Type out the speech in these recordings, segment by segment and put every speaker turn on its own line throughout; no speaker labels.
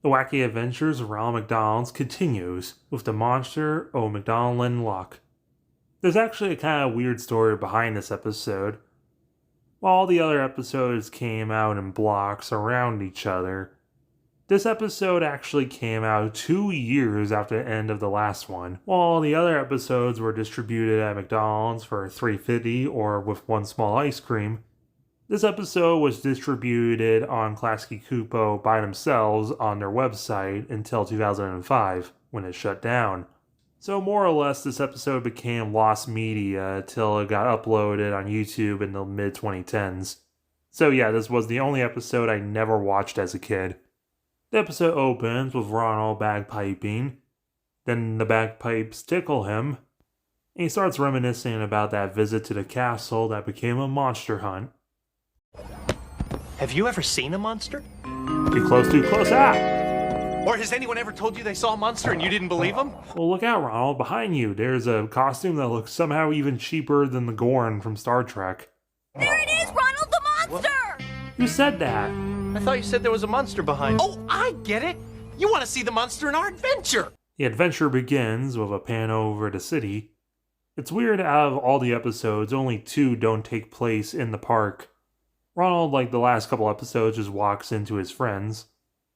The wacky adventures of Ronald McDonald's continues with the Monster O McDonaldland Loch. There's actually a kind of weird story behind this episode. While all the other episodes came out in blocks around each other, this episode actually came out 2 years after the end of the last one. While the other episodes were distributed at McDonald's for $3.50 or with one small ice cream, this episode was distributed on Klasky Csupo by themselves on their website until 2005, when it shut down. So more or less this episode became lost media until it got uploaded on YouTube in the mid-2010s. So yeah, this was the only episode I never watched as a kid. The episode opens with Ronald bagpiping, then the bagpipes tickle him, and he starts reminiscing about that visit to the castle that became a monster hunt.
Have you ever seen a monster?
Too close, ah!
Or has anyone ever told you they saw a monster and you didn't believe them?
Well, look out, Ronald, behind you. There's a costume that looks somehow even cheaper than the Gorn from Star Trek.
There it is, Ronald the monster! What?
Who said that?
I thought you said there was a monster behind. Oh, I get it! You want to see the monster in our adventure!
The adventure begins with a pan over the city. It's weird, out of all the episodes, only 2 don't take place in the park. Ronald, like the last couple episodes, just walks into his friends.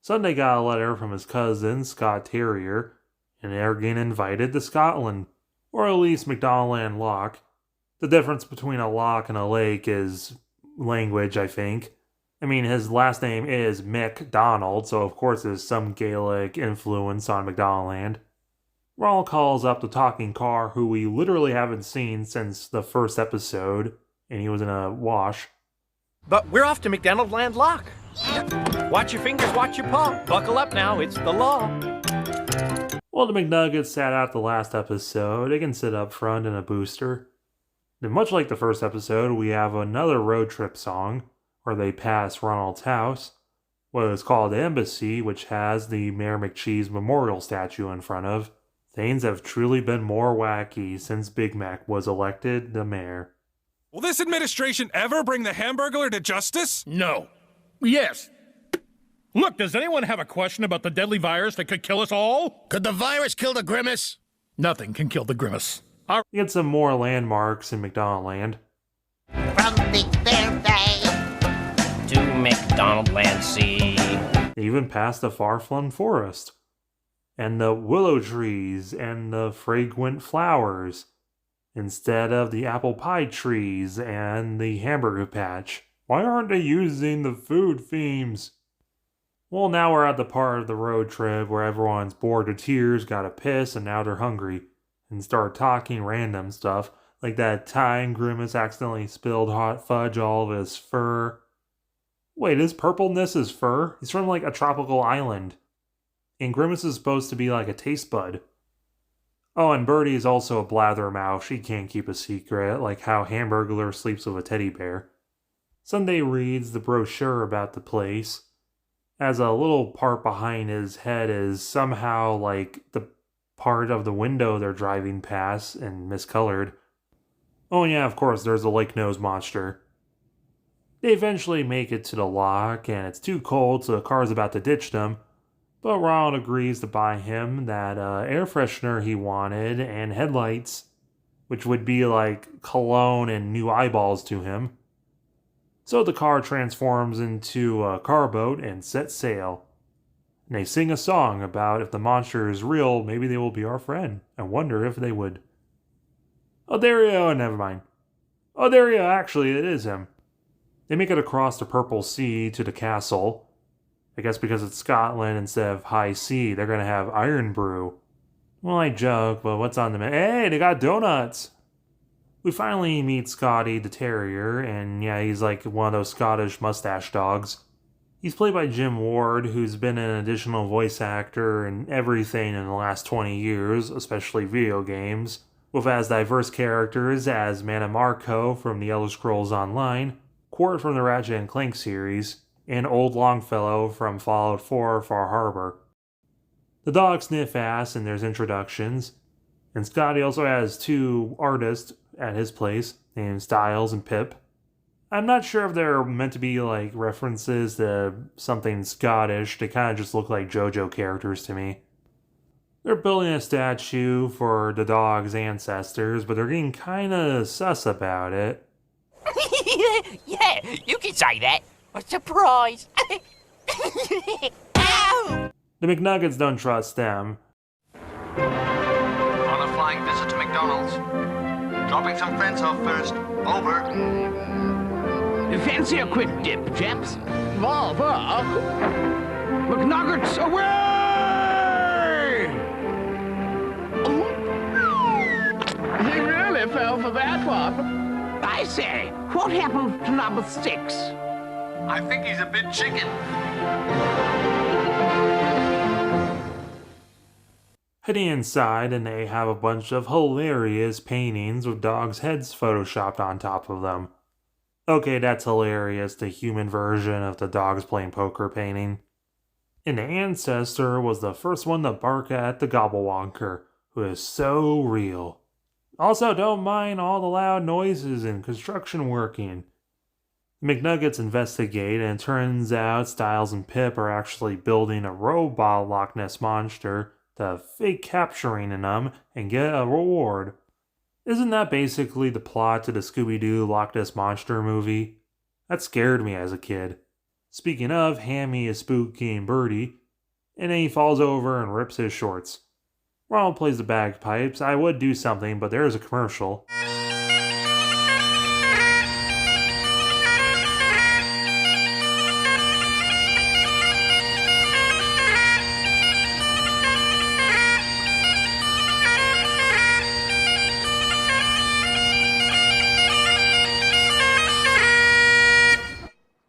Sunday got a letter from his cousin, Scott Terrier, and they're getting invited to Scotland, or at least McDonaldland Loch. The difference between a loch and a lake is language, I think. I mean, his last name is McDonald, so of course there's some Gaelic influence on McDonaldland. Ronald calls up the talking car, who we literally haven't seen since the first episode, and he was in a wash.
But we're off to McDonaldland Loch. Watch your fingers, watch your paw. Buckle up now, it's the law.
Well, the McNuggets sat out the last episode. They can sit up front in a booster. Then, much like the first episode, we have another road trip song, where they pass Ronald's house, what is called the Embassy, which has the Mayor McCheese memorial statue in front of. Things have truly been more wacky since Big Mac was elected the mayor.
Will this administration ever bring the Hamburglar to justice?
No. Yes. Look, does anyone have a question about the deadly virus that could kill us all?
Could the virus kill the Grimace?
Nothing can kill the Grimace.
We get some more landmarks in McDonaldland.
From Big Bear Bay
to McDonaldland Sea.
They even passed the far-flung forest, and the willow trees, and the fragrant flowers, instead of the apple pie trees and the hamburger patch. Why aren't they using the food themes? Well, now we're at the part of the road trip where everyone's bored to tears, gotta piss, and now they're hungry, and start talking random stuff, like that time Grimace accidentally spilled hot fudge all of his fur. Wait, is purpleness his fur? He's from like a tropical island. And Grimace is supposed to be like a taste bud. Oh, and Birdie is also a blathermouth. She can't keep a secret, like how Hamburglar sleeps with a teddy bear. Sunday reads the brochure about the place, as a little part behind his head is somehow like the part of the window they're driving past and miscolored. Oh yeah, of course, there's a lake nose monster. They eventually make it to the loch, and it's too cold, so the car's about to ditch them. But Ronald agrees to buy him that air freshener he wanted and headlights, which would be like cologne and new eyeballs to him. So the car transforms into a car boat and sets sail. And they sing a song about if the monster is real, maybe they will be our friend. I wonder if they would. Oh, there you go. Never mind. Oh, there you go. Actually, it is him. They make it across the Purple Sea to the castle. I guess because it's Scotland instead of high sea, they're going to have iron brew. Well, I joke, but what's on the menu? Hey, they got donuts! We finally meet Scotty the Terrier, and yeah, he's like one of those Scottish mustache dogs. He's played by Jim Ward, who's been an additional voice actor in everything in the last 20 years, especially video games, with as diverse characters as Mana Marco from The Elder Scrolls Online, Quart from the Ratchet & Clank series, and Old Longfellow from Fallout 4 Far Harbor. The dogs sniff ass in their introductions, and Scotty also has 2 artists at his place, named Styles and Pip. I'm not sure if they're meant to be like references to something Scottish. They kind of just look like JoJo characters to me. They're building a statue for the dog's ancestors, but they're getting kind of sus about it.
Yeah, you can say that. A surprise. Ow!
The McNuggets don't trust them.
On a flying visit to McDonald's. Dropping some friends off first. Over.
Fancy a quick dip, chaps? Volva! McNuggets away! He really fell for that one. I say, what happened to number 6?
I think he's a bit chicken.
Heading inside, and they have a bunch of hilarious paintings with dogs' heads photoshopped on top of them. Okay, that's hilarious, the human version of the dogs playing poker painting. And the ancestor was the first one to bark at the gobblewonker, who is so real. Also, don't mind all the loud noises and construction working. The McNuggets investigate, and it turns out Styles and Pip are actually building a robot Loch Ness monster to fake capturing them and get a reward. Isn't that basically the plot to the Scooby-Doo Loch Ness Monster movie? That scared me as a kid. Speaking of, Hammy is spooking Birdie, and then he falls over and rips his shorts. Ronald plays the bagpipes. I would do something, but there's a commercial.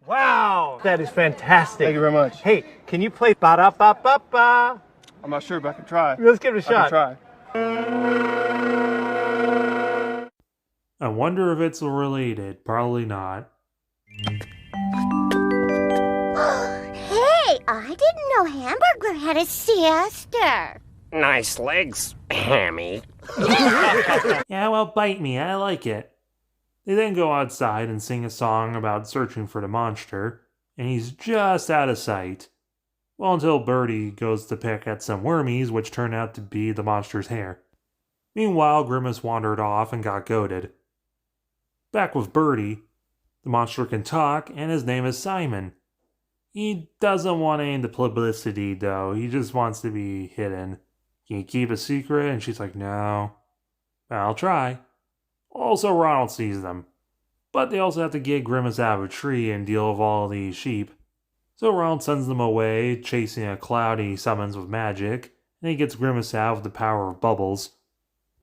Wow, that is fantastic.
Thank you very much.
Hey, can you play ba-da-ba-ba-ba?
I'm not sure, but I can try.
Let's give it a shot.
I can
try. I wonder if it's related. Probably not.
Hey, I didn't know Hamburger had a sister.
Nice legs, Hammy.
Yeah, well, bite me. I like it. They then go outside and sing a song about searching for the monster, and he's just out of sight. Well, until Birdie goes to pick at some wormies, which turn out to be the monster's hair. Meanwhile, Grimace wandered off and got goaded. Back with Birdie, the monster can talk, and his name is Simon. He doesn't want any of the publicity, though. He just wants to be hidden. Can you keep a secret? And she's like, no. I'll try. Also, Ronald sees them. But they also have to get Grimace out of a tree and deal with all these sheep. So Ronald sends them away, chasing a cloud he summons with magic, and he gets Grimace out with the power of bubbles.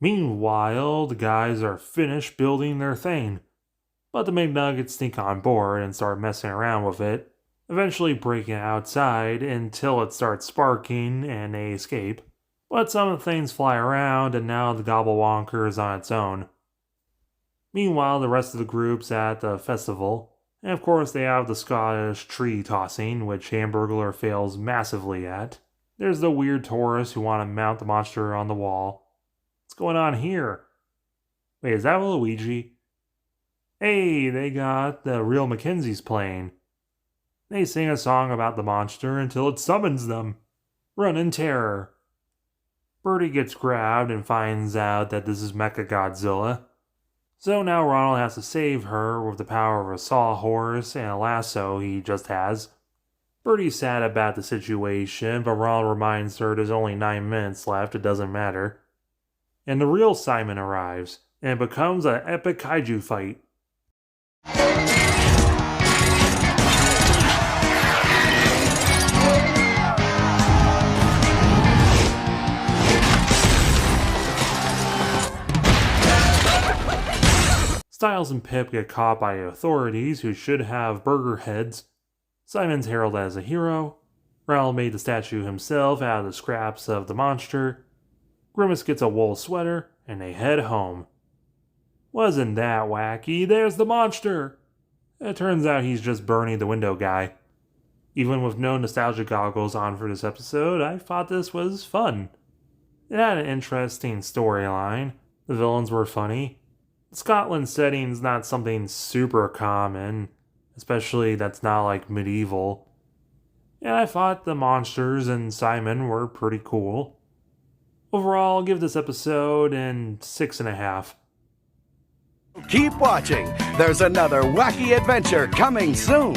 Meanwhile, the guys are finished building their thing. But the McNuggets sneak on board and start messing around with it, eventually breaking outside until it starts sparking and they escape. But some of the things fly around, and now the Gobblewonker is on its own. Meanwhile, the rest of the group's at the festival, and of course they have the Scottish tree tossing, which Hamburglar fails massively at. There's the weird tourists who want to mount the monster on the wall. What's going on here? Wait, is that Luigi? Hey, they got the real Mackenzies playing. They sing a song about the monster until it summons them. Run in terror. Birdie gets grabbed and finds out that this is Mechagodzilla. So now Ronald has to save her with the power of a sawhorse and a lasso he just has. Birdie's sad about the situation, but Ronald reminds her there's only 9 minutes left, it doesn't matter. And the real Simon arrives, and it becomes an epic kaiju fight. Styles and Pip get caught by authorities who should have burger heads. Simon's heralded as a hero. Ronald made the statue himself out of the scraps of the monster. Grimace gets a wool sweater, and they head home. Wasn't that wacky? There's the monster! It turns out he's just Bernie the window guy. Even with no nostalgia goggles on for this episode, I thought this was fun. It had an interesting storyline. The villains were funny. Scotland setting's not something super common, especially that's not like medieval. And I thought the monsters and Simon were pretty cool. Overall, I'll give this episode an 6.5.
Keep watching. There's another wacky adventure coming soon.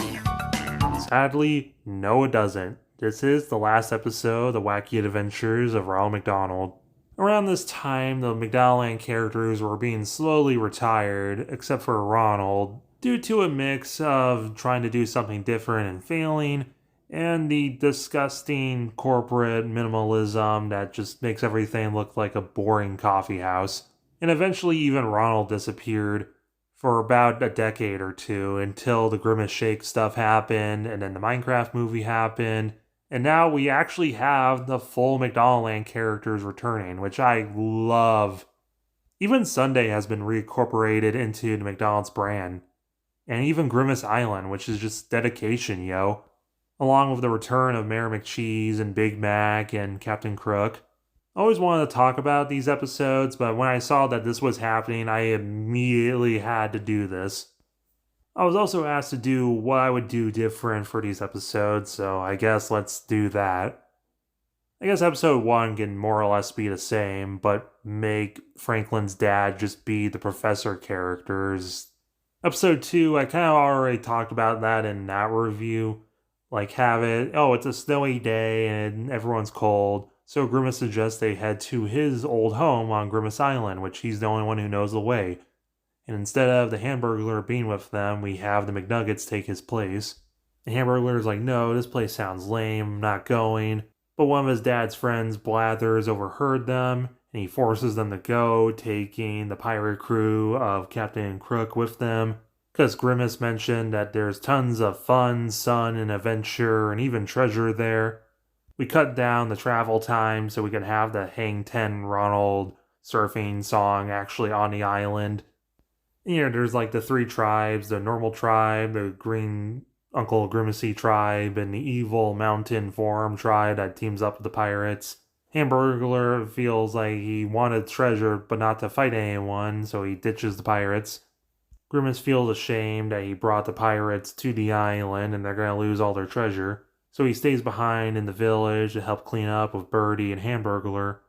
Sadly, no it doesn't. This is the last episode of the Wacky Adventures of Ronald McDonald. Around this time, the McDonaldland characters were being slowly retired, except for Ronald, due to a mix of trying to do something different and failing, and the disgusting corporate minimalism that just makes everything look like a boring coffee house. And eventually even Ronald disappeared for about a decade or two until the Grimace Shake stuff happened, and then the Minecraft movie happened, and now we actually have the full McDonaldland characters returning, which I love. Even Sunday has been reincorporated into the McDonald's brand, and even Grimace Island, which is just dedication, yo. Along with the return of Mayor McCheese and Big Mac and Captain Crook. I always wanted to talk about these episodes, but when I saw that this was happening, I immediately had to do this. I was also asked to do what I would do different for these episodes, so I guess let's do that. I guess episode 1 can more or less be the same, but make Franklin's dad just be the professor characters. Episode 2, I kind of already talked about that in that review. Like have it, oh, it's a snowy day and everyone's cold, so Grimace suggests they head to his old home on Grimace Island, which he's the only one who knows the way. And instead of the Hamburglar being with them, we have the McNuggets take his place. The Hamburglar's like, no, this place sounds lame, I'm not going. But one of his dad's friends, Blathers, overheard them, and he forces them to go, taking the pirate crew of Captain Crook with them. Because Grimace mentioned that there's tons of fun, sun, and adventure, and even treasure there. We cut down the travel time so we can have the Hang 10 Ronald surfing song actually on the island. You know, there's like the 3 tribes, the normal tribe, the green Uncle Grimacy tribe, and the evil mountain forum tribe that teams up with the pirates. Hamburglar feels like he wanted treasure but not to fight anyone, so he ditches the pirates. Grimace feels ashamed that he brought the pirates to the island and they're going to lose all their treasure, so he stays behind in the village to help clean up with Birdie and Hamburglar.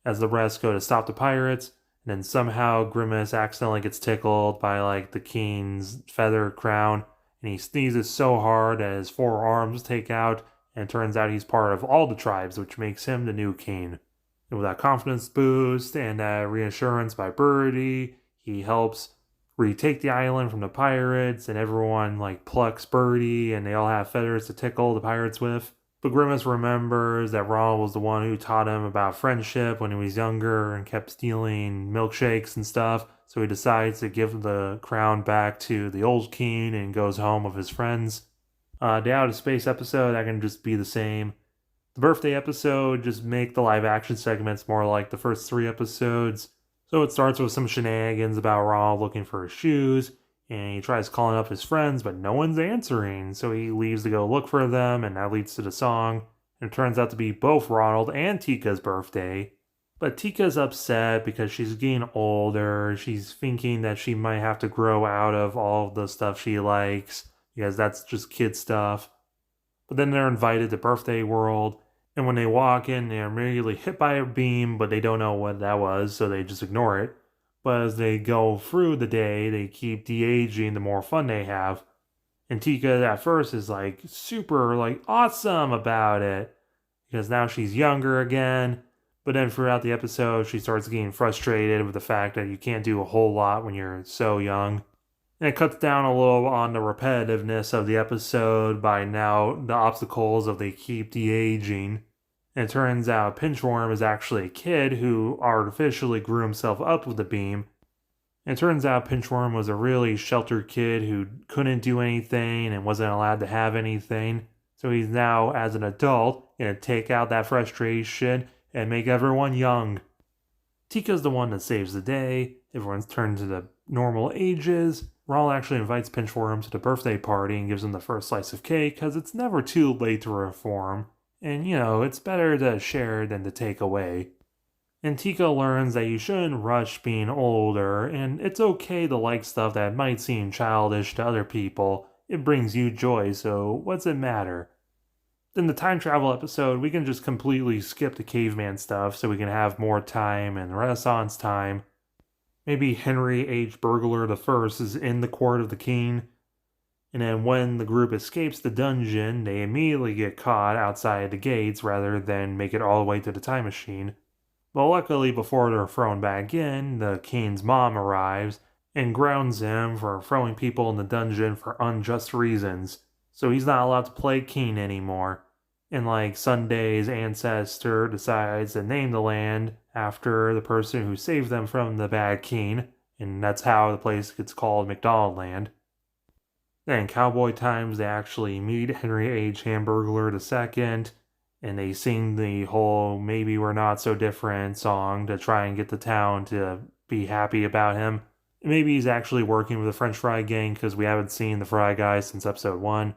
As the rest go to stop the pirates, and then somehow Grimace accidentally gets tickled by like the king's feather crown, and he sneezes so hard that his 4 arms take out, and it turns out he's part of all the tribes, which makes him the new king. And with that confidence boost and that reassurance by Birdie, he helps retake the island from the pirates, and everyone like plucks Birdie, and they all have feathers to tickle the pirates with. But Grimace remembers that Ronald was the one who taught him about friendship when he was younger and kept stealing milkshakes and stuff, so he decides to give the crown back to the old king and goes home with his friends. The Out of Space episode, that can just be the same. The birthday episode, just make the live action segments more like the first 3 episodes. So it starts with some shenanigans about Ronald looking for his shoes, and he tries calling up his friends, but no one's answering, so he leaves to go look for them, and that leads to the song. And it turns out to be both Ronald and Tika's birthday. But Tika's upset because she's getting older, she's thinking that she might have to grow out of all of the stuff she likes, because that's just kid stuff. But then they're invited to Birthday World, and when they walk in, they're immediately hit by a beam, but they don't know what that was, so they just ignore it. But as they go through the day, they keep de-aging the more fun they have. And Tika at first is like super like awesome about it, because now she's younger again. But then throughout the episode, she starts getting frustrated with the fact that you can't do a whole lot when you're so young. And it cuts down a little on the repetitiveness of the episode by now the obstacles of they keep de-aging. And it turns out Pinchworm is actually a kid who artificially grew himself up with the beam. And it turns out Pinchworm was a really sheltered kid who couldn't do anything and wasn't allowed to have anything. So he's now, as an adult, going to take out that frustration and make everyone young. Tika's the one that saves the day. Everyone's turned to the normal ages. Ronald actually invites Pinchworm to the birthday party and gives him the first slice of cake because it's never too late to reform. And, you know, it's better to share than to take away. And Tika learns that you shouldn't rush being older, and it's okay to like stuff that might seem childish to other people. It brings you joy, so what's it matter? In the time travel episode, we can just completely skip the caveman stuff so we can have more time and Renaissance time. Maybe Henry H. Burglar I is in the court of the king, and then when the group escapes the dungeon, they immediately get caught outside the gates rather than make it all the way to the time machine. But luckily, before they're thrown back in, the king's mom arrives and grounds him for throwing people in the dungeon for unjust reasons, so he's not allowed to play king anymore. And like Sunday's ancestor decides to name the land after the person who saved them from the bad king, and that's how the place gets called McDonaldland. Then in Cowboy Times, they actually meet Henry H. Hamburglar II, and they sing the whole Maybe We're Not So Different song to try and get the town to be happy about him. Maybe he's actually working with the French Fry Gang because we haven't seen the Fry Guys since episode 1.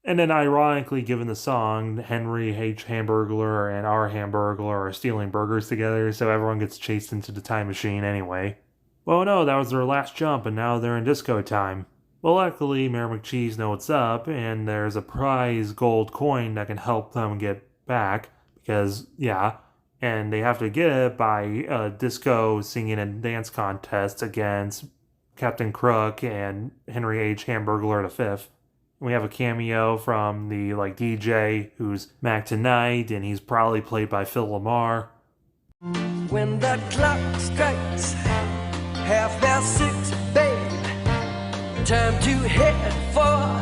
And then ironically, given the song, Henry H. Hamburglar and our Hamburglar are stealing burgers together, so everyone gets chased into the time machine anyway. Well, no, that was their last jump, and now they're in disco time. Well, luckily, Mayor McCheese knows what's up, and there's a prize gold coin that can help them get back, because, yeah, and they have to get it by a disco singing and dance contest against Captain Crook and Henry H. Hamburglar V. And we have a cameo from the, DJ who's Mac Tonight, and he's probably played by Phil Lamar.
When the clock strikes 6:30, babe, time to head for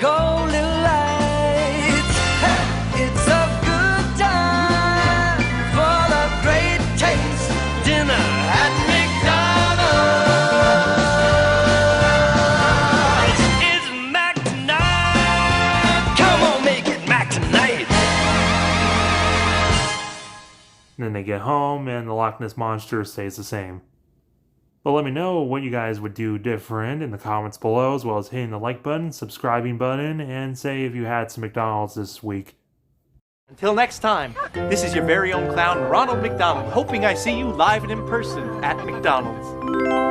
golden lights. Hey, it's a good time for the great taste dinner at McDonald's. It's Mac tonight. Come on, make it Mac tonight.
And then they get home, and the Loch Ness Monster stays the same. But let me know what you guys would do different in the comments below, as well as hitting the like button, subscribing button, and say if you had some McDonald's this week.
Until next time, this is your very own clown, Ronald McDonald, hoping I see you live and in person at McDonald's.